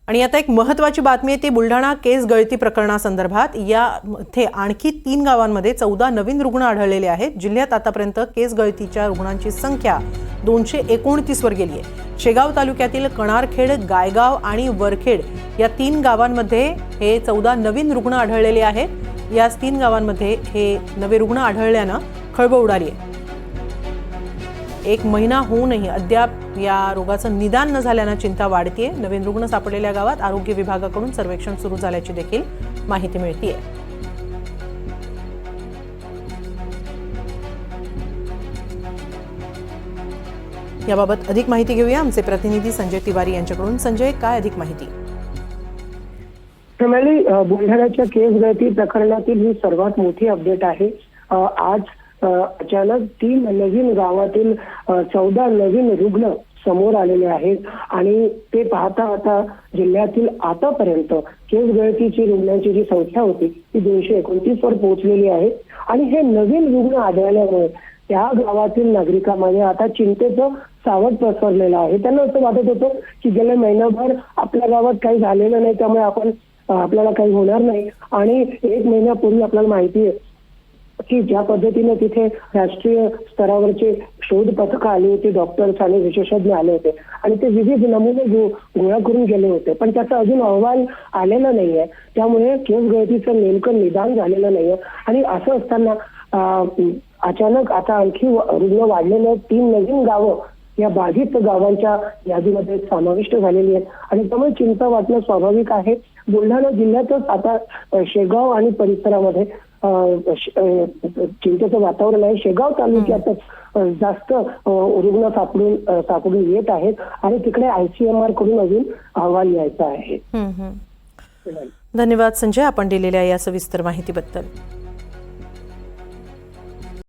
आणि आता एक महत्त्वाची बातमी आहे ती बुलढाणा केस गळती प्रकरणासंदर्भात। यामध्ये आणखी 3 गावांमध्ये 14 नवीन रुग्ण आढळलेले आहेत। जिल्ह्यात आतापर्यंत केस गळतीच्या रुग्णांची संख्या 229 वर गेली आहे। शेगाव तालुक्यातील कणारखेड, गायगाव आणि वरखेड या 3 गावांमध्ये हे 14 नवीन रुग्ण आढळलेले आहेत। या 3 गावांमध्ये हे नवे रुग्ण आढळल्याने खळबळ उडाली आहे। 1 महिना होऊनही अद्याप या रोगाचं निदान न झाल्याने चिंता वाढतीये। नवीन रुग्ण सापडलेल्या गावात आरोग्य विभागाकडून सर्वेक्षण सुरू झाल्याची देखील माहिती मिळतेय। याबाबत अधिक माहिती घेऊया आमचे प्रतिनिधी संजय तिवारी यांच्याकडून। संजय, काय अधिक माहिती? बुलढाण्याच्या केस गळती प्रकरणातील ही सर्वात मोठी अपडेट आहे। आज अचानक 3 नवीन गावातील 14 नवीन रुग्ण समोर आलेले आहेत आणि ते पाहता आता जिल्ह्यातील आतापर्यंत केस गळतीची रुग्णांची जी संख्या होती ती 229 वर पोहोचलेली आहे। आणि हे नवीन रुग्ण आढळल्यामुळे त्या गावातील नागरिकांमध्ये आता चिंतेचं सावट पसरलेलं आहे। त्यांना असं वाटत होतं की गेल्या महिनाभर आपल्या गावात काही झालेलं नाही, त्यामुळे आपल्याला काही होणार नाही। आणि 1 महिन्यापूर्वी आपल्याला माहिती आहे की ज्या पद्धतीने तिथे राष्ट्रीय स्तरावरचे शोध पथकं आली होती, डॉक्टर्स आणि विशेषज्ञ आले होते आणि ते विविध नमुने गोळा करून गेले होते, पण त्याचा अजून अहवाल आलेला नाहीये। त्यामुळे केस गळतीचं नेमकं निदान झालेलं नाहीये। आणि असं असताना अचानक आता आणखी रुग्ण वाढलेले 3 नवीन गावं या बाधित गावांच्या यादीमध्ये समाविष्ट झालेली आहेत आणि त्यामुळे चिंता वाटणं स्वाभाविक आहे। बुलढाणा जिल्ह्यातच आता शेगाव आणि परिसरामध्ये चिंतेचं वातावरण आहे। शेगाव तालुक्यातच जास्त रुग्ण सापडून येत आहेत आणि तिकडे ICMR कडून अजून अहवाल यायचा आहे। धन्यवाद संजय, आपण दिलेल्या या सविस्तर माहितीबद्दल।